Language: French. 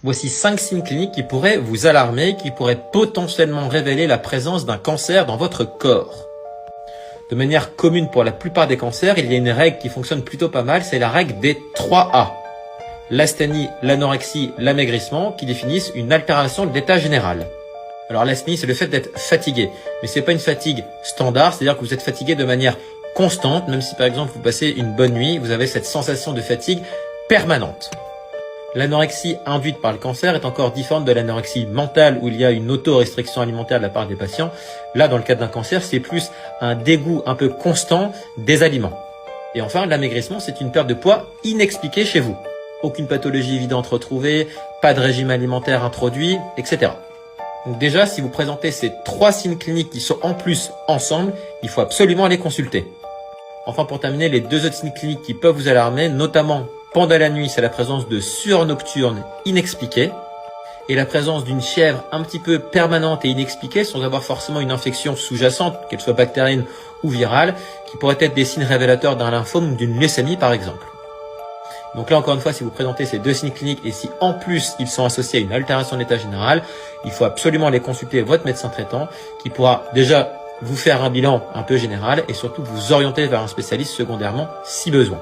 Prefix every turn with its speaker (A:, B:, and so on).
A: Voici 5 signes cliniques qui pourraient vous alarmer, qui pourraient potentiellement révéler la présence d'un cancer dans votre corps. De manière commune pour la plupart des cancers, il y a une règle qui fonctionne plutôt pas mal, c'est la règle des 3 A. L'asthénie, l'anorexie, l'amaigrissement, qui définissent une altération de l'état général. Alors l'asthénie, c'est le fait d'être fatigué, mais c'est pas une fatigue standard, c'est-à-dire que vous êtes fatigué de manière constante, même si par exemple vous passez une bonne nuit, vous avez cette sensation de fatigue permanente. L'anorexie induite par le cancer est encore différente de l'anorexie mentale où il y a une auto-restriction alimentaire de la part des patients. Là, dans le cadre d'un cancer, c'est plus un dégoût un peu constant des aliments. Et enfin, l'amaigrissement, c'est une perte de poids inexpliquée chez vous. Aucune pathologie évidente retrouvée, pas de régime alimentaire introduit, etc. Donc déjà, si vous présentez ces 3 signes cliniques qui sont en plus ensemble, il faut absolument les consulter. Enfin, pour terminer, les 2 autres signes cliniques qui peuvent vous alarmer, notamment pendant la nuit, c'est la présence de sueur nocturne inexpliquée et la présence d'une fièvre un petit peu permanente et inexpliquée sans avoir forcément une infection sous-jacente, qu'elle soit bactérienne ou virale, qui pourrait être des signes révélateurs d'un lymphome ou d'une leucémie par exemple. Donc là, encore une fois, si vous présentez ces 2 signes cliniques et si en plus ils sont associés à une altération de l'état général, il faut absolument aller consulter votre médecin traitant qui pourra déjà vous faire un bilan un peu général et surtout vous orienter vers un spécialiste secondairement si besoin.